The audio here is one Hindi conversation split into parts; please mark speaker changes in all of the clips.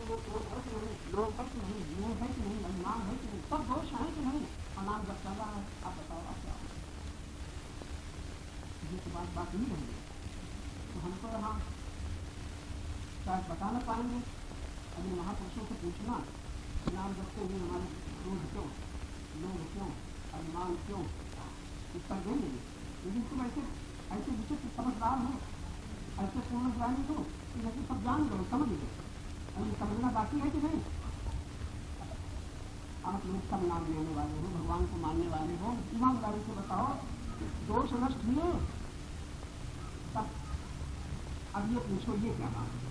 Speaker 1: वो क्रोध है कि नहीं, लोभ है कि नहीं, मोह है कि नहीं, अभिमान है कि नहीं, सब दोष है कि नहीं, अनाम जब चल रहा है, आप बताओ आप क्या हो? ये तो बात नहीं रहेगी। तो हमको यहाँ शायद बता न पाएंगे। अभी महापुरुषों से पूछना नाम जपते हुए हमारे क्रोध क्यों, लोभ क्यों, अभिमान क्यों, उत्तर देंगे। लेकिन तुम ऐसे विचित्र समझदार हो, ऐसे पूर्ण ज्ञानी हो कि जैसे सब जान लो, समझ लो। अभी समझना बाकी है कि नहीं? आप लोग सब नाम लेने वाले हो, भगवान को मानने वाले हो, ईमानदारी से बताओ दोष नष्ट हुए? अब ये पूछो ये क्या बात है?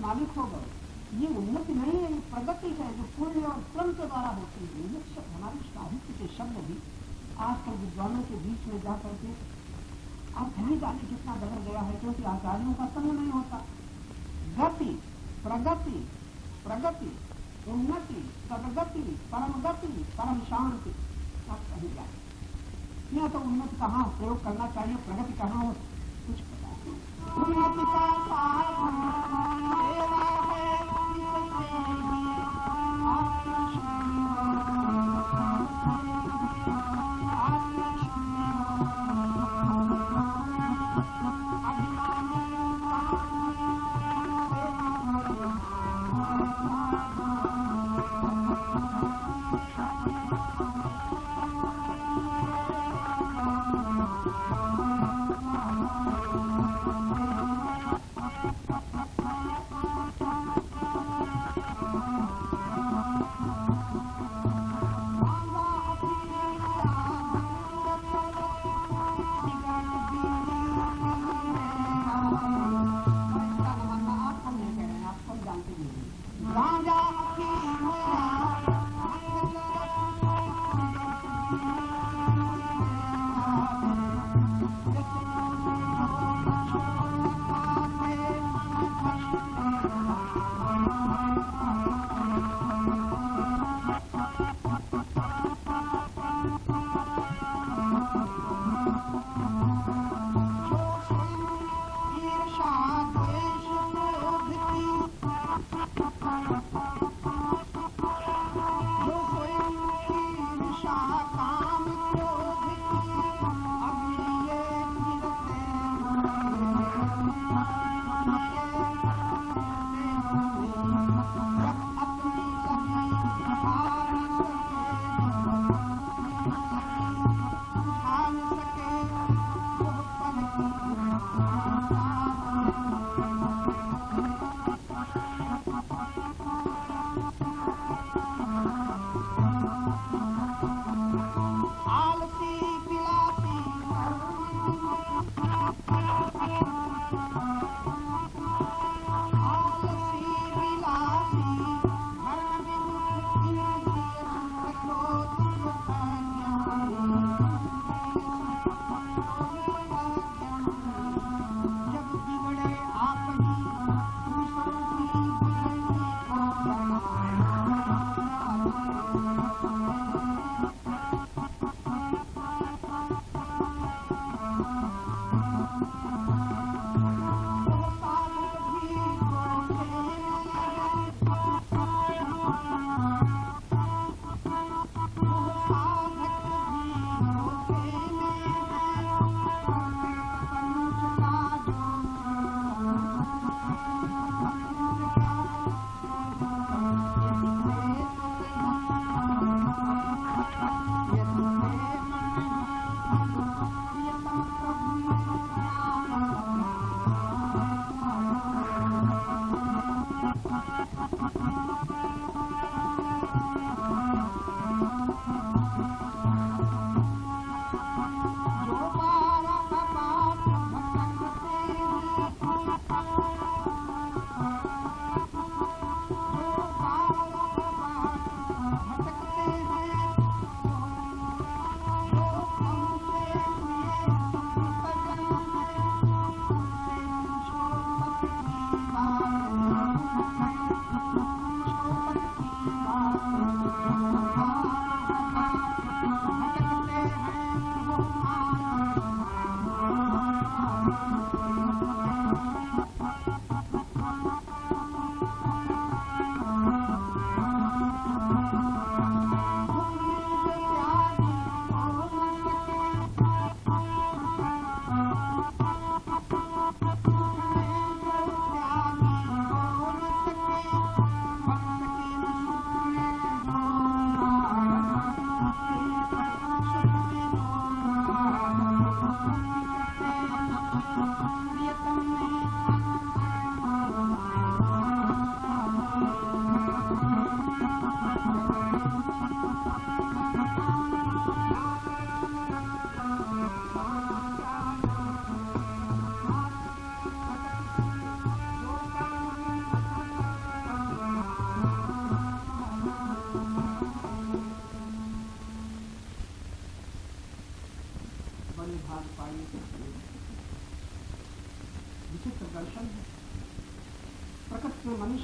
Speaker 1: मालिक हो गए। ये उन्नति नहीं है, ये प्रगति है जो पुण्य और श्रम के द्वारा होती है। ये शब्द हमारे साहित्य के शब्द भी आजकल विद्वानों के बीच में जा करके आप नहीं जाने कितना बदल गया है, क्योंकि आचार्यों का संग नहीं होता। गति, प्रगति, प्रगति, उन्नति, सदगति, परम गति, परम शांति, सब कहीं जाए। यह तो उन्नति कहाँ प्रयोग करना चाहिए, प्रगति कहाँ हो, कुछ पता नहीं। उन्नति का साधन सेवा है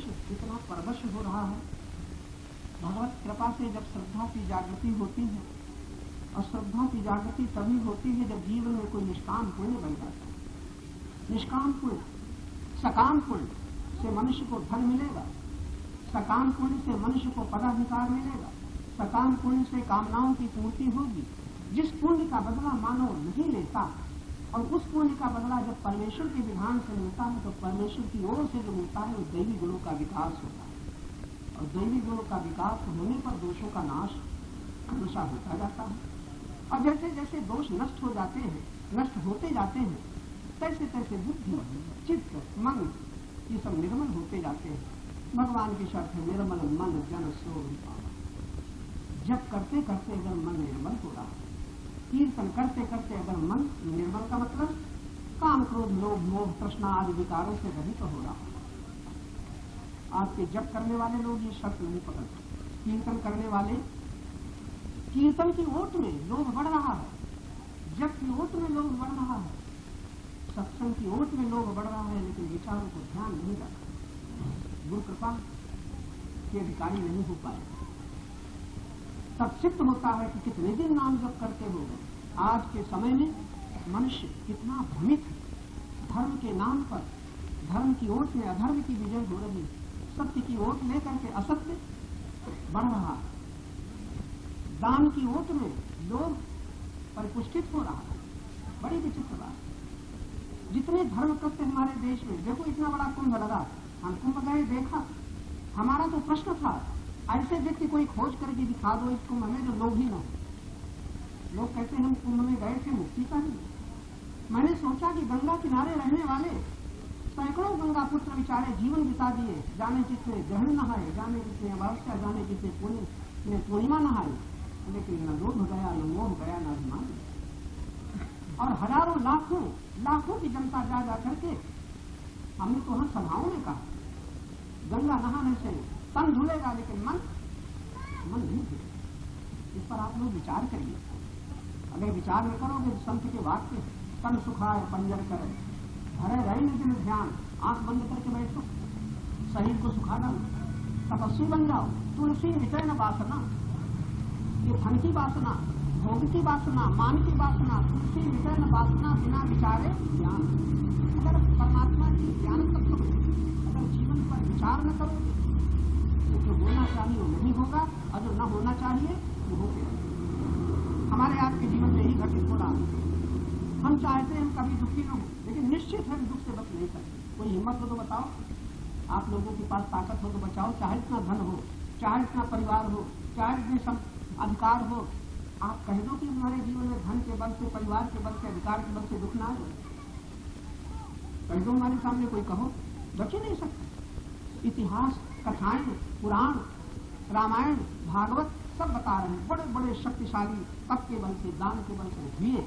Speaker 1: मनुष्य कितना परवश हो रहा है। भगवत कृपा से जब श्रद्धा की जागृति होती है, और श्रद्धा की जागृति तभी होती है जब जीवन में कोई निष्काम पुण्य बन जाता है। निष्काम पुण्य, सकाम पुण्य से मनुष्य को धन मिलेगा, सकाम पुण्य से मनुष्य को पदाधिकार मिलेगा, सकाम पुण्य से कामनाओं की पूर्ति होगी। जिस पुण्य का बदला मानव नहीं लेता, और उस पुण्य का बदला जब परमेश्वर के विधान से मिलता है, तो परमेश्वर की ओर से जो मिलता है वो दैवी गुणों का विकास होता है। और दैवी गुणों का विकास होने पर दोषों का नाश हमेशा होता जाता है। और जैसे जैसे दोष नष्ट हो जाते हैं, नष्ट होते जाते हैं, तैसे तैसे बुद्धि, चित्त, मन ये सब निर्मल होते जाते हैं। भगवान की शर्त है, निर्मल मन जन सो पावा। जब करते करते अगर मन निर्मल हो रहा है, कीर्तन करते करते अगर मन निर्मल का मतलब काम, क्रोध, लोभ, मोह, तृष्णा आदि विकारों से रहित हो रहा है। आज के जप करने वाले लोग ये शर्त नहीं पकड़ते। कीर्तन करने वाले, कीर्तन की ओट में लोभ बढ़ रहा है, जप की ओट में लोभ बढ़ रहा है, सत्संग की ओट में लोभ बढ़ रहा है, लेकिन विचारों को ध्यान नहीं रखा। गुरु कृपा के अधिकारी नहीं हो पाए। तब सिद्ध होता है कि कितने दिन नाम जप करते हो गए। आज के समय में मनुष्य कितना भ्रमित है। धर्म के नाम पर, धर्म की ओट में अधर्म की विजय हो रही, सत्य की ओट लेकर के असत्य बढ़ रहा, दान की ओट में लोग परिपुष्टित हो रहा। बड़ी विचित्र बात। जितने धर्म कृत्य हमारे देश में, देखो इतना बड़ा कुंभ लगा, हम कुंभ गए देखा। हमारा तो प्रश्न था, ऐसे व्यक्ति कोई खोज करके दिखा दो इस कुंभ में जो लोग ही न हो। लोग कहते हैं हम कुंभ में गए थे मुक्ति का ही। मैंने सोचा कि गंगा किनारे रहने वाले सैकड़ों गंगा पुत्र बेचारे जीवन बिता दिए, जाने कितने ग्रहण नहाए, जाने कितने अमावस्या, जाने कितने पूर्णिमा नहाए, लेकिन न लोभ गया, न मोह गया, न अभिमान। और हजारों लाखों की जनता जा जा करके, हमने तो वहां सभाओं में कहा गंगा नहाने से तन धुलेगा, लेकिन मन नहीं धुलेगा। इस पर आप लोग विचार करिए। अगर विचार न करोगे, संत के वाक्य तन सुखाए पंजर करे, भरे रही दिन ध्यान, आंख बंद करके बैठो, शरीर को सुखा डालो, तपस्वी बन जाओ। तुलसी विषय न वासना, ये धन की वासना, भोग की वासना, मान की वासना, तुलसी विषय न वासना, बिना विचारे ज्ञान। अगर परमात्मा की ज्ञान तत्व में अगर जीवन पर विचार न करोगे, तो जो होना चाहिए वो नहीं होगा, और जो न होना चाहिए वो हो गया। हमारे आज के जीवन में ही घटित हो रहा है। हम चाहते हैं हम कभी दुखी न हो, लेकिन निश्चित है दुख से बच नहीं सकते। कोई हिम्मत हो तो बताओ, आप लोगों के पास ताकत हो तो बचाओ। चाहे इतना धन हो, चाहे इतना परिवार हो, चाहे इतने सब अधिकार हो, आप कह दो कि हमारे जीवन में धन के बल से, परिवार के बल से, अधिकार के बल से दुख ना आए। कह दो हमारे सामने, कोई कहो, बच ही नहीं सकते। इतिहास, कथाएं, पुराण, रामायण, भागवत सब बता रहे हैं, बड़े बड़े शक्तिशाली तप के बल से, दान के बल से हुए,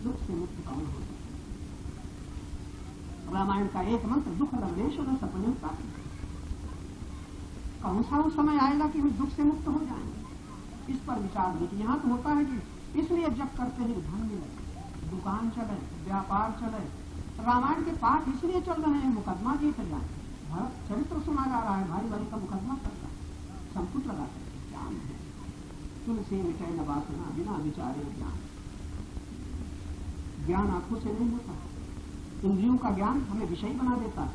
Speaker 1: दुख से मुक्त कौन हो सकता। रामायण का एक मंत्र, दुख लवेश न सपने का। कौन सा वो समय आएगा कि हम दुख से मुक्त हो जाएंगे। इस पर विचार नहीं। यहाँ तो होता है कि इसलिए जब करते हैं धन मिले, दुकान चले, व्यापार चले। रामायण के पाठ इसलिए चल रहे हैं, मुकदमा जीत जाए, भारत चरित्र सुना जा रहा है, भारी भारी का मुकदमा चल रहा है, संकुट लगा सकते ज्ञान है। तुलसी मिटाई न वासना, बिना विचारे ज्ञान। ज्ञान आंखों से नहीं होता। इंद्रियों का ज्ञान हमें विषय बना देता है।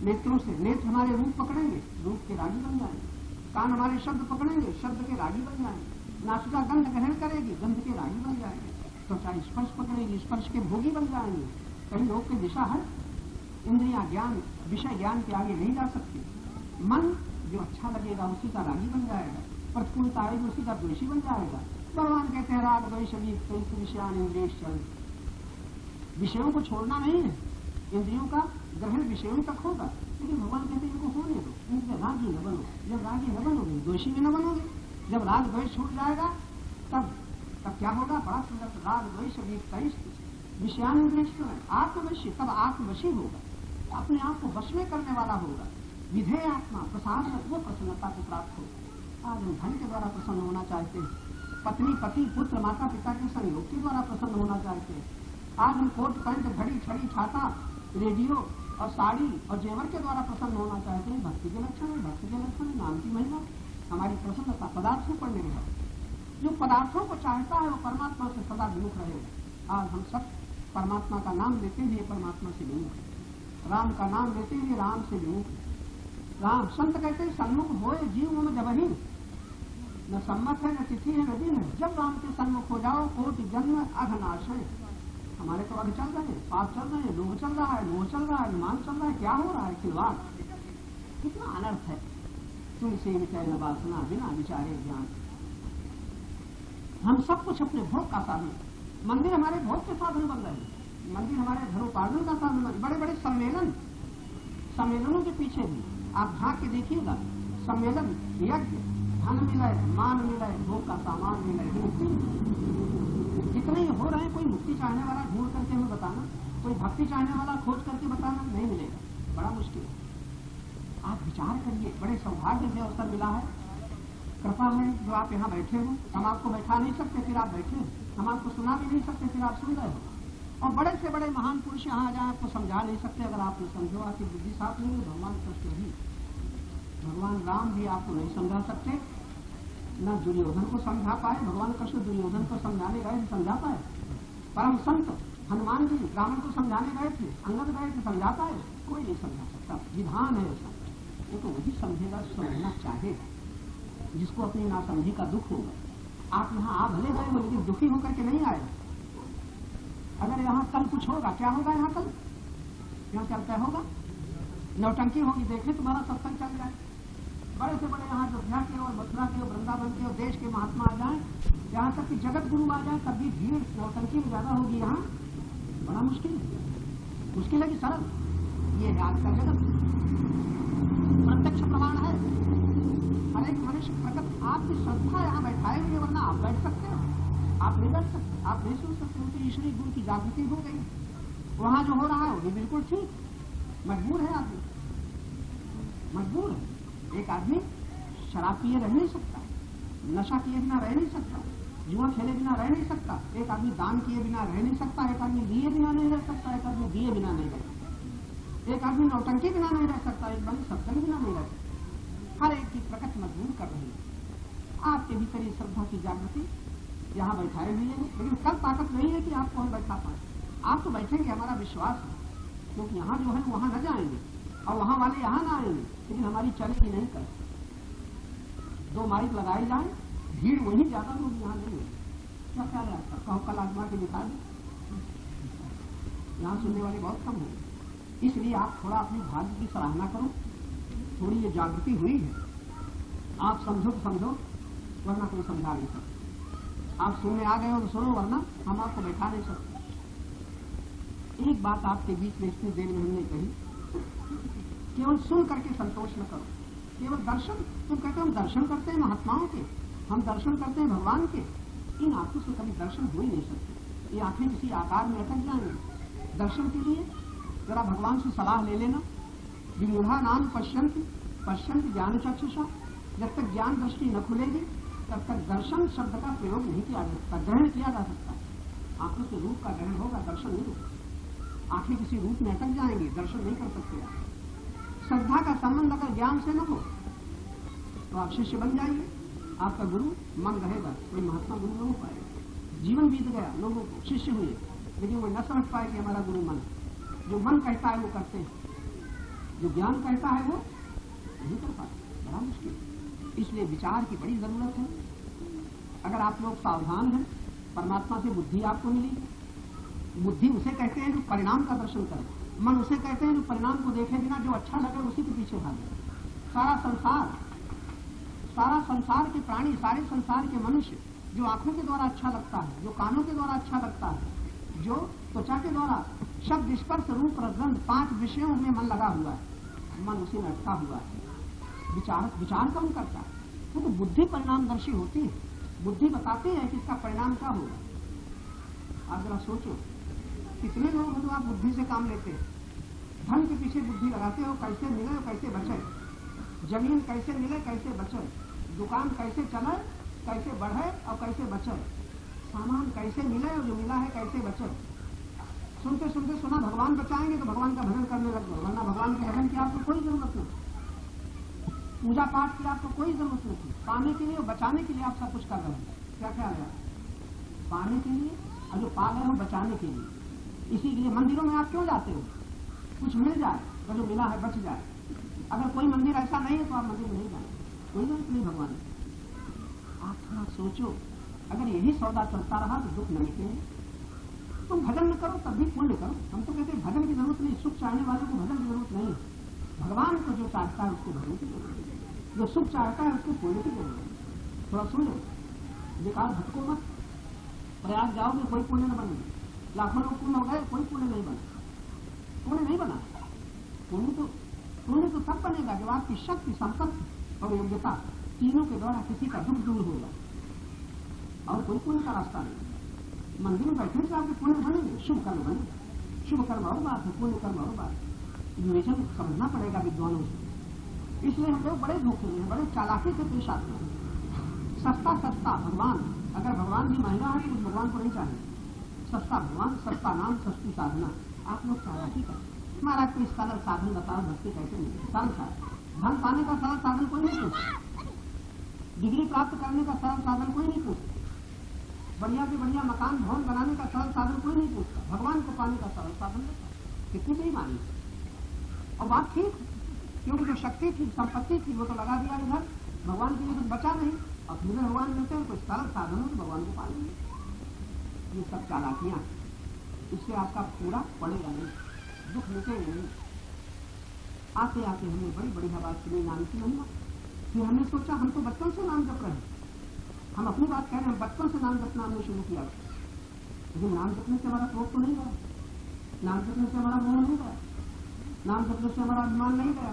Speaker 1: नेत्रों से, नेत्र हमारे रूप पकड़ेंगे, रूप के रागी बन जाएंगे। कान हमारे शब्द पकड़ेंगे, शब्द के रागी बन जाएंगे। नासिका गंध ग्रहण करेगी, गंध के रागी बन जाएंगे। त्वचा स्पर्श पकड़ेगी, स्पर्श के भोगी बन जाएंगे। कई लोग की दिशा है। इंद्रियां ज्ञान, विषय ज्ञान के आगे नहीं जा सकती। मन जो अच्छा लगेगा उसी का रागी बन जाएगा, प्रतिकूलता आएगी उसी का द्वेषी बन जाएगा। भगवान कहते हैं राग द्वेष विषयान इंद्रिय, विषयों को छोड़ना नहीं है, इंद्रियों का ग्रहण विषयों तक होगा, लेकिन भगवान कहते हैं इनको होने दो, इनसे रागी न बनो। जब रागी न बनोगे, द्वेषी भी न बनोगे। जब राग द्वेष छूट जाएगा तब क्या होगा? बड़ा सुंदर, राग द्वेष विषयानुद्वेष आत्मवशी, तब आत्मवशी होगा, अपने आप को वश में करने वाला होगा। विधेय आत्मा प्रसाद, वो प्रसन्नता को प्राप्त हो। आज हम धन के द्वारा प्रसन्न होना चाहते हैं, पत्नी, पति, पुत्र, माता पिता के संयोग के द्वारा प्रसन्न होना चाहते हैं। आज हम कोट पैंट, घड़ी, छड़ी, छाता, रेडियो और साड़ी और जेवर के द्वारा प्रसन्न होना चाहते हैं, भक्ति के लक्षण है। भक्ति के लक्षण है नाम की महिमा, हमारी प्रसन्नता पदार्थ से पड़ने में है। जो पदार्थों को चाहता है वो परमात्मा से सदा विमुख रहेगा। आज हम सब परमात्मा का नाम लेते हुए परमात्मा से विमुख है, राम का नाम लेते हुए राम से विमुख है। राम संत कहते हैं सन्मुख होए जीव में जबही, न सम्मत है न तिथि है न दिन है। जब राम के सन्मुख हो जाओ कोटि जन्म अघनाश है। हमारे तो अग चल रहे हैं, पाप चल रहे हैं, लोभ चल रहा है, मोह चल रहा है, अनुमान चल रहा है, क्या हो रहा है खिलवाड़, कितना अनर्थ है। तुमसे विचार न वासना बिना विचारे ज्ञान। हम सब कुछ अपने भोग का साधन, मंदिर हमारे भोग के साधन बन रहे हैं, मंदिर हमारे धर्मोपार्जन का साधन बन। बड़े बड़े सम्मेलनों के पीछे भी आप झांक के देखिएगा, सम्मेलन यज्ञ, धन मिले, मान मिले, भोग का सामान मिले, जितने हो रहे हैं। कोई मुक्ति चाहने वाला ढूंढ करके हमें बताना, कोई भक्ति चाहने वाला खोज करके बताना नहीं मिलेगा, बड़ा मुश्किल है। आप विचार करिए, बड़े सौभाग्य से अवसर मिला है, कृपा है जो आप यहाँ बैठे हो। हम आपको बैठा नहीं सकते फिर आप बैठे, हम आपको सुना भी नहीं सकते फिर आप सुन रहे हो। और बड़े से बड़े महान पुरुष यहाँ आ जाए आपको समझा नहीं सकते, अगर आप समझो आपकी बुद्धि साफ नहीं है। भगवान कृष्ण भी, भगवान राम भी आपको नहीं समझा सकते, न दुर्योधन को समझा पाए। भगवान कृष्ण दुर्योधन को समझाने गए, समझा पाए। परम संत हनुमान जी रावण को समझाने गए थे, अंगद गए थे, समझा पाए? कोई नहीं समझा सकता। विधान है ऐसा, वो तो वही समझेगा समझना चाहेगा जिसको अपनी नासमझी का दुख होगा। आप यहाँ आ भले गए हो लेकिन दुखी होकर के नहीं आए। अगर यहाँ कल कुछ होगा, क्या होगा यहाँ कल? यहाँ चलता होगा, नौटंकी होगी, देखे तुम्हारा सत्संग चल जाए। बड़े से बड़े यहाँ अयोध्या के और मथुरा के और वृंदावन के और देश के महात्मा आ जाए, यहाँ तक कि जगत गुरु आ जाए, तब भी भीड़ नौटंकी में ज्यादा होगी। यहाँ बड़ा मुश्किल है, मुश्किल है कि सरल। ये है आज का जगत, प्रत्यक्ष प्रमाण है। हर एक मनुष्य प्रकट आपकी श्रद्धा यहाँ बैठाए हुए, वरना आप बैठ सकते हो, आप नहीं बैठ सकते, आप नहीं सुन सकते। उनकी ईश्वरी गुरु की जागृति हो गई, वहां जो हो रहा है वो भी बिल्कुल ठीक। मजबूर है आदमी, मजबूर है। एक आदमी शराब पिए रह नहीं सकता, नशा किए बिना रह नहीं सकता, जुआ खेले बिना रह नहीं सकता, एक आदमी दान किए बिना रह नहीं सकता, एक आदमी दिए बिना नहीं रह सकता, एक आदमी दिए बिना नहीं रह सकता, एक आदमी नौटंकी बिना नहीं रह सकता, एक आदमी सत्संग बिना नहीं रह सकता। हर एक की प्रकट मजबूर कर रही है। आपके भीतर ये श्रद्धा की जागृति यहाँ बैठाए हुए हैं, लेकिन कल ताकत नहीं है कि आपको हम बैठा पाए। आप तो बैठेंगे, हमारा विश्वास है, क्योंकि यहाँ जो है वहां न जाएंगे और वहां वाले यहाँ ना आएंगे, लेकिन हमारी चलेगी नहीं कर। दो माइक लगाई जाए, भीड़ वहीं ज्यादा लोग यहाँ नहीं है। क्या ख्याल है आपका? कहो कल आजमा के दिखा दें, यहाँ सुनने वाले बहुत कम हैं। इसलिए आप थोड़ा अपने भाग्य की सराहना करो। थोड़ी ये जागृति हुई है, आप समझो तो समझो, वरना कोई समझा नहीं सकता। आप सुनने आ गए हो तो सुनो, वरना हम आपको बैठा नहीं सकते। एक बात आपके बीच में इतनी देर में हमने कही, केवल सुन करके संतोष न करो, केवल दर्शन। तुम कहते हो हम दर्शन करते हैं महात्माओं के, हम दर्शन करते हैं भगवान के। इन आंखों से कभी दर्शन हो ही नहीं सकते, ये आंखें किसी आकार में अटक जाएंगे। दर्शन के लिए जरा भगवान से सलाह ले लेना। विमूढ़ा नाम पश्यंत पश्यंत ज्ञान चक्षुषा, जब तक ज्ञान दृष्टि न खुलेगी तब तक दर्शन शब्द का प्रयोग नहीं किया जा सकता, ग्रहण किया जा सकता। आंखों से रूप का ग्रहण होगा, दर्शन नहीं होगा। आंखें किसी रूप में अटक जाएंगी, दर्शन नहीं कर सकते आप। श्रद्धा का संबंध अगर ज्ञान से न हो तो आप शिष्य बन जाइए, आपका गुरु मन रहेगा, कोई महात्मा गुरु न हो पाएगा। जीवन बीत गया, लोगों को शिष्य हुए, लेकिन वो न समझ पाए कि हमारा गुरु मन। जो मन कहता है वो करते हैं, जो ज्ञान कहता है वो नहीं कर पाते, बड़ा मुश्किल। इसलिए विचार की बड़ी जरूरत है। अगर आप लोग सावधान हैं, परमात्मा से बुद्धि आपको मिली। बुद्धि उसे कहते हैं जो परिणाम का दर्शन करे, मन उसे कहते हैं जो परिणाम को देखे बिना जो अच्छा लगे उसी के पीछे भागे। सारा संसार के प्राणी, सारे संसार के मनुष्य जो आंखों के द्वारा अच्छा लगता है, जो कानों के द्वारा अच्छा लगता है, जो त्वचा के द्वारा शब्द स्पर्श रूप रसगंध 5 विषयों में मन लगा हुआ है, मन उसी में अटका हुआ है। विचार कौन करता है? वो तो बुद्धि परिणामदर्शी होती है, बुद्धि बताती है कि इसका परिणाम क्या होगा। आप जरा सोचो, कितने लोग हैं जो आप बुद्धि से काम लेते हैं, धन के पीछे बुद्धि लगाते हो, कैसे मिले और कैसे बचे, जमीन कैसे मिले कैसे बचे, दुकान कैसे चले कैसे बढ़े और कैसे बचे, सामान कैसे मिले और जो मिला है कैसे बचे। सुनते सुनते सुना भगवान बचाएंगे तो भगवान का भजन करने लग गए, वरना भगवान के भजन की आपको कोई जरूरत नहीं, पूजा पाठ की आपको कोई जरूरत नहीं। पाने के लिए और बचाने के लिए आप सब कुछ कर रहे हैं। क्या क्या है? पाने के लिए और जो पा गए हो बचाने के लिए। इसीलिए मंदिरों में आप क्यों जाते हो? कुछ मिल जाए तो जो मिला है बच जाए। अगर कोई मंदिर ऐसा नहीं है तो आप मंदिर में नहीं जाए, कोई जरूरत नहीं भगवान। आप थोड़ा सोचो, अगर यही सौदा चलता रहा तो दुख न मिटेंगे। तुम भजन न करो तब भी पुण्य करो। हम तो कहते हैं भजन की जरूरत नहीं, सुख चाहने वाले को भजन की जरूरत नहीं। भगवान को जो चाहता है उसको भजन की जरूरत है, जो सुख चाहता है उसको पुण्य की जरूरत है। थोड़ा सुन लो, बेकार भटको मत। प्रयाग जाओगे कोई पुण्य न बनेगा, लाखों लोग पुण्य हो गए कोई पुण्य नहीं बना, पुण्य नहीं बना। पुण्य तो तब बनेगा जब आपकी शक्ति, संपत्ति और योग्यता तीनों के द्वारा किसी का दुख दूर होगा, और कोई पुण्य का रास्ता नहीं। मंदिर में बैठने से आपके पुण्य बनेंगे, शुभ कर्म बनेंगे। शुभ कर्म और बात है, पुण्य कर्म और बात है। विवेचन समझना पड़ेगा विद्वानों से। इसलिए हम लोग बड़े धोखे में, बड़े चालाकी से पेश आते हैं। सस्ता सस्ता भगवान, अगर भगवान भी महंगा है तो भगवान को नहीं चाहिए। सस्ता भगवान, सस्ता नाम, सस्ती साधना। आप लोग चालाकी करें। महाराज को इस सरल साधन बताओ, भक्ति कैसे मिले? सरल साधन, धन पाने का सरल साधन कोई नहीं पूछता, डिग्री प्राप्त करने का सरल साधन कोई नहीं पूछता, बढ़िया से बढ़िया मकान भवन बनाने का सरल साधन कोई नहीं पूछता। भगवान को पाने का सरल साधन होता, कितनी सही मानी। और बात ठीक, क्योंकि जो शक्ति थी, संपत्ति थी, वो तो लगा दिया इधर, भगवान के लिए कुछ बचा नहीं। अब मुझे भगवान मिलते हैं, कुछ सरल साधन हो तो भगवान को पालेंगे। ये सब चालाकियां, इससे आपका पूरा पड़ेगा नहीं, दुख मिटेंगे नहीं। आते आते हमने बड़ी बड़ी आवाज सुनी नाम की महिमा। फिर हमने सोचा हम तो बचपन से नाम जप रहे हैं, हम अपनी बात कह रहे हैं, बचपन से नाम जपना हमने शुरू किया, लेकिन नाम जपने से हमारा क्रोध तो नहीं गया, नाम जपने से हमारा मोह नहीं गया, नाम जपने से हमारा अभिमान नहीं गया।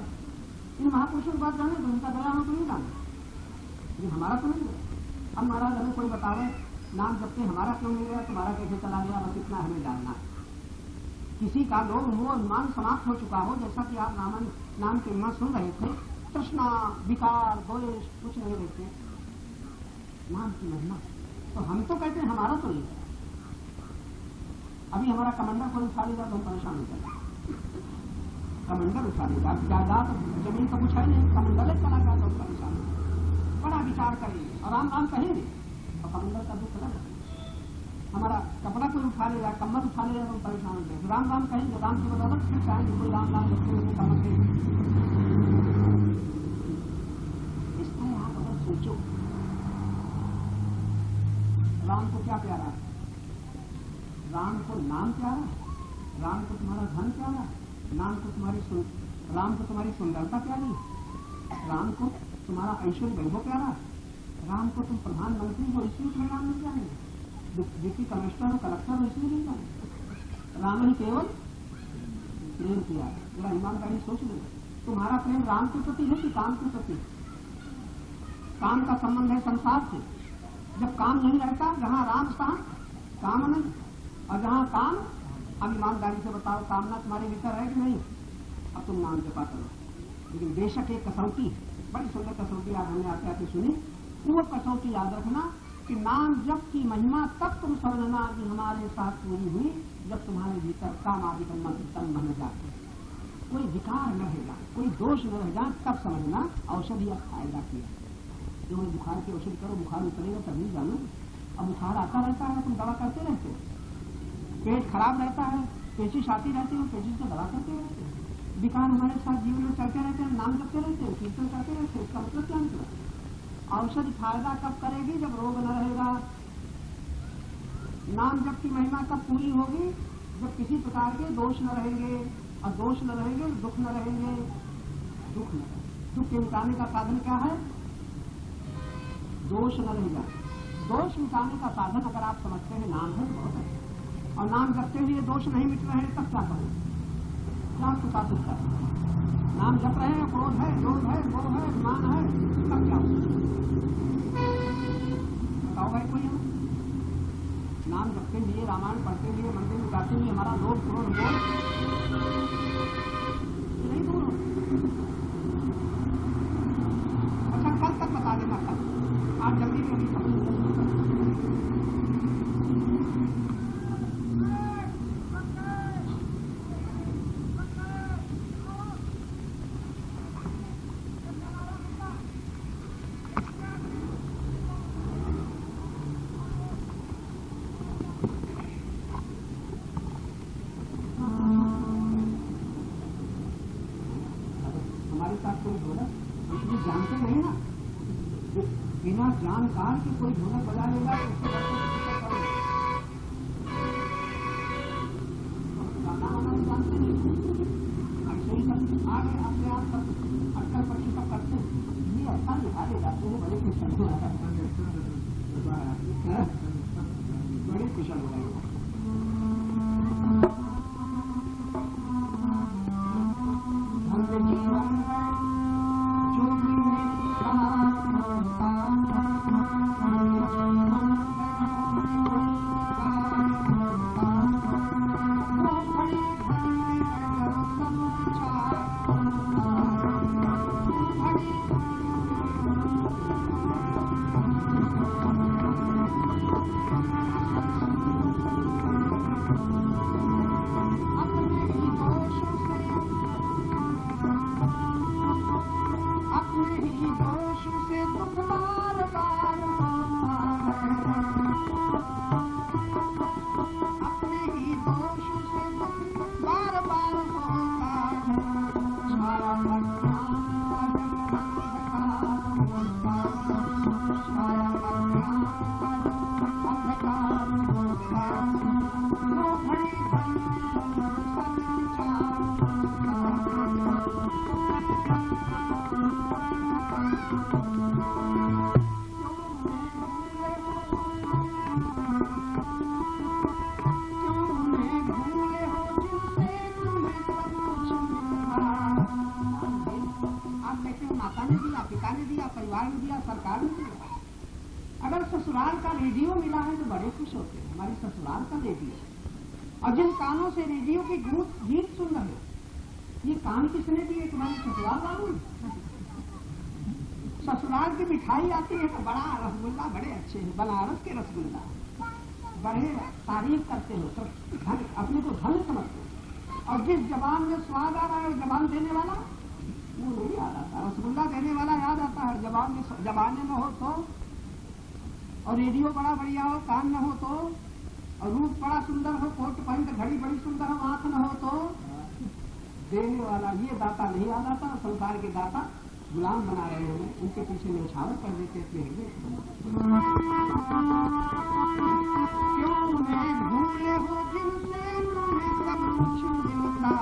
Speaker 1: इन महापुरुषों की बात जाने तो उनका गया हो तो नहीं जाना, लेकिन हमारा तो नहीं गया। अब महाराज हमें कोई बतावे नाम जपते हमारा क्यों नहीं गया, तुम्हारा कैसे चला गया, बस इतना हमें जानना। किसी का लोग मोह अभिमान समाप्त हो चुका हो, जैसा कि आप नाम के महिमा सुन रहे थे, तृष्णा, विकार, द्वेष कुछ नहीं रहते, नाम की महिमा। तो हम तो कहते हैं हमारा तो नहीं। अभी हमारा कमंडल कोई उठा लेगा तो हम परेशान हो जाएंगे। कमंडल उठा लेगा, जायदाद जमीन तो कुछ है नहीं, कमंडल चला गया तो परेशान हो, बड़ा विचार करेंगे और राम राम कहेंगे और कमंडल का दुख लगा। हमारा कपड़ा कोई उठा लेगा, कम्मत उठा लेगा तो हम परेशान हो जाएंगे, राम राम कहेंगे, राम की बदौलत फिर चाहेंगे कोई राम राम करते हुए कमत दे। इस तरह आप अगर सोचो, राम को क्या प्यारा है? राम को नाम प्यारा, राम को तुम्हारा धन प्यारा, राम को तुम्हारी सुंदरता प्यारी, राम को तुम्हारा ऐश्वर्य वैभव प्यारा, राम को तुम प्रधानमंत्री हो इसलिए तुम्हें नाम मिल जाएंगे, डिप्टी कमिश्नर हो, कलेक्टर हो इसलिए मिल जाएंगे। राम ही केवल प्रेम किया। थोड़ा ईमानदारी सोच लो, तुम्हारा प्रेम राम के प्रति है कि काम के प्रति? काम का संबंध है संसार से। जब काम नहीं रहता, जहाँ राम तहाँ काम नहीं, और जहाँ काम, अब ईमानदारी से बताओ कामना तुम्हारे भीतर है कि नहीं? अब तुम नाम जपा करो। लेकिन बेशक एक कसौटी, बड़ी सुंदर कसौटी आज हमने आते आते सुनी, वो कसौटी याद रखना कि नाम जप की महिमा तब तुम समझना कि हमारे साथ पूरी हुई जब तुम्हारे भीतर काम आदि का मंत्र तन बन जाते, कोई विकार न रहेगा, कोई दोष न रहेगा, तब समझना औषधि का फायदा किया। जो बुखार की औषधि करो, बुखार उतरेगा तभी जानो। अब बुखार आता रहता है, तुम दवा करते रहते हो, पेट खराब रहता है, पेचिश आती रहती है, पेचिश से दवा करते रहते हैं, विकार हमारे साथ जीवन में चलते रहते हैं, नाम जपते रहते हैं, कीर्तन करते रहते हैं। इसका मतलब क्या निकला? औषधि फायदा कब करेगी? जब रोग न रहेगा। नाम जप की महिमा कब पूरी होगी? जब किसी प्रकार के दोष न रहेंगे, और दोष न रहेंगे दुख न रहेंगे। दुख के मिटाने का साधन क्या है? दोष न रहेगा। दोष मिटाने का साधन अगर आप समझते हैं नाम है, बहुत है। और नाम जपते हुए दोष नहीं मिट रहे हैं, तब क्या करें? क्या आपको साथ है? नाम जप रहे हैं, क्रोध है, लोभ है, मोह है, मान है, तब क्या होगा? बताओ भाई कोई हम नाम जपते लिए, रामायण पढ़ते लिए, मंदिर में जाते हुए हमारा लोभ, क्रोध, मोह नहीं दूर हो। अच्छा कल तक बता देना, कल आज जल्दी में अभी समझ इसलिए जानते नहीं ना, बिना जानकार की कोई ढोलक बजा लेगा तो उसको गाना वाना जानते नहीं, ऐसे ही सब आगे अपने आप सब अटकल पट्टी सब करते हैं। ये ऐसा दिखा दे जाते हैं बड़े कुशल बड़े कुशल हो गए। सरकार ने दिया। अगर ससुराल का रेडियो मिला है तो बड़े खुश होते हैं, हमारी ससुराल का रेडियो। और जिन कानों से रेडियो के गीत सुन रहे हो, ये कान किसने दिए? तुम्हारी ससुराल वालों ने। ससुराल की मिठाई आती है तो बड़ा रसगुल्ला बड़े अच्छे हैं, बनारस के रसगुल्ला बड़े तारीफ करते हो, तो अपने को धन समझते हो। और जिस जबान में स्वाद आ रहा है जबान देने वाला वो नहीं याद आता, रसगुल्ला देने वाला याद आता है। जबान में हो तो, और रेडियो बड़ा बढ़िया हो, कान में हो तो, और रूप बड़ा सुंदर हो, कोट पहन कर घड़ी बड़ी सुंदर हो, आंख न हो तो, देने वाला ये दाता नहीं याद आता। संसार के दाता गुलाम बना रहे हैं, उनके पीछे न्यौछावर कर देते थे। क्यों भूले हो जिनसे तुम्हें सब कुछ मिलता,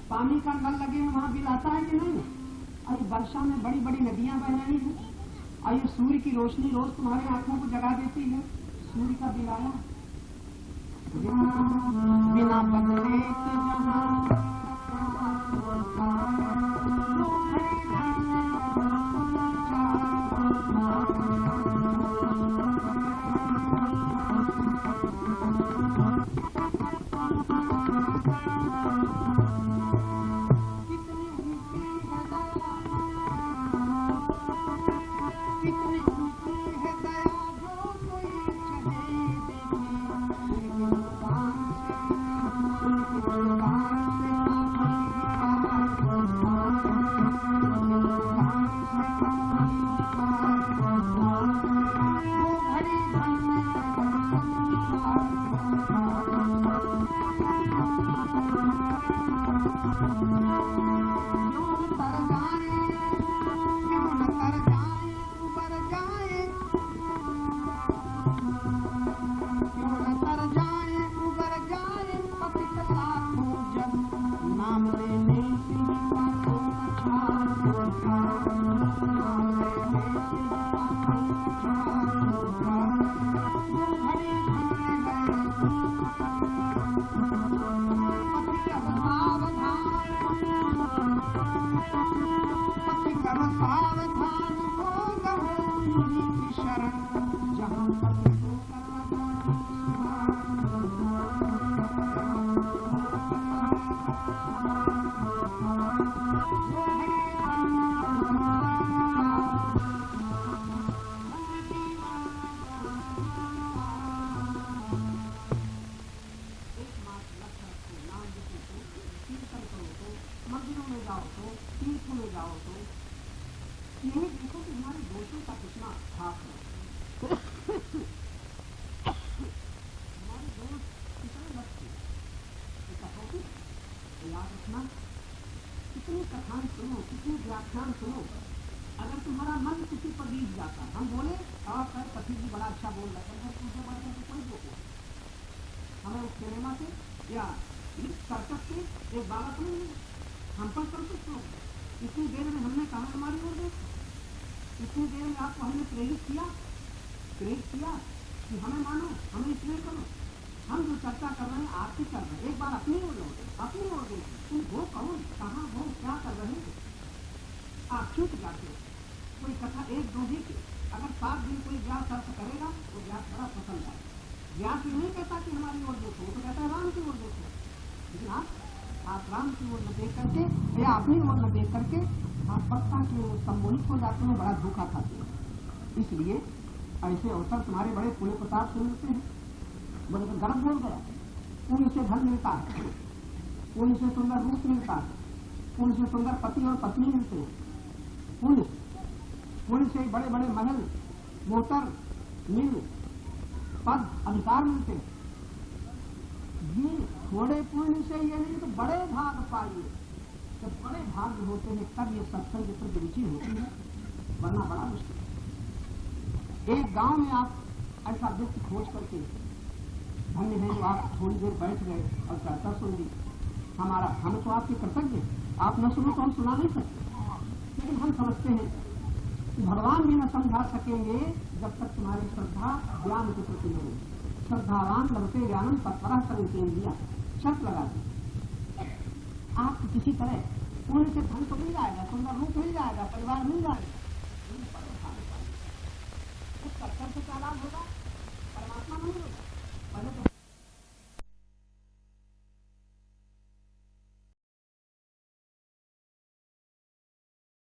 Speaker 1: पानी का नल लगे हैं वहां बिल आता है कि नहीं? और वर्षा में बड़ी बड़ी नदियां बह रही हैं, और ये सूर्य की रोशनी रोज तुम्हारे आंखों को जगा देती है। सूर्य का बिल आया बिना बदले सावधान हो जहाँ कभी तो करना मंदिरों में जाओ तो, तीर्थों में जाओ तो यही देखो कि हमारे दोषों का कितना भाग है। हमारे दोष कितने लगते कटौती तो याद रखना, कितनी कथाएं सुनो, कितनी व्याख्यान सुनो, अगर तुम्हारा मन किसी पर बीत जाता, हम बोले और सर कथी जी बड़ा अच्छा बोल रहा है, तुझे बढ़ करके कोई बोलो हमें उस सिनेमा से या सर्कस से एक बालक नहीं हम पर संतुष्ट हो। इतनी देर में हमने कहा हमारी ओर देखो, इतनी देर में आपको हमने प्रेरित किया कि हमें मानो, हमें इसलिए करो। हम जो चर्चा कर रहे हैं आपसे कर रहे हैं, एक बार अपनी ओर लो, अपनी ओर देखो, तुम हो कौन, कहाँ हो, क्या कर रहे हो। आप चूक जाते हो। कोई कथा एक दो ही की, अगर 7 दिन कोई व्यास अर्थ करेगा वो व्यास बड़ा पसंद आए। व्यास ये नहीं कहता कि हमारी ओर देखो, वो तो कहता है राम की ओर देखो। लेकिन आप राम की ओर न देख करके या अपनी ओर न देख करके आप पक्का के सम्मोहित हो जाते हैं, बड़ा धोखा खाते हैं। इसलिए ऐसे अवसर तुम्हारे बड़े पुण्य प्रताप से मिलते हैं। बोले तो गलत बोल गया, पुण्य से धन मिलता है, पुण्य से सुंदर रूप मिलता है, पुण्य से सुंदर पति और पत्नी मिलते हैं, पुण्य से बड़े बड़े महल, मोटर, मिल, पद, अधिकार मिलते हैं। ये थोड़े पुण्य से ये नहीं तो बड़े भाग पाइए। जब बड़े भाग होते हैं तब ये सत्संग के प्रति रुचि होती है, वरना बड़ा मुश्किल। एक गांव में आप ऐसा व्यक्ति खोज करके धन्य है जो आप थोड़ी देर बैठ गए और चर्चा सुन ली। हम तो आपके कृतज्ञ, आप न सुनो तो हम सुना नहीं सकते। लेकिन हम समझते हैं कि भगवान भी न समझा सकेंगे जब तक तुम्हारी श्रद्धा ज्ञान के प्रति न हो। श्रद्धावान लगते ज्ञानम तत्परः संकेन्द्रिया, शर्त लगा दी। आपको किसी तरह पुण्य से धन तो मिल जाएगा, सुंदर रूप मिल जाएगा, परिवार मिल जाएगा, उसका कर्म से क्या लाभ होगा, परमात्मा नहीं होगा।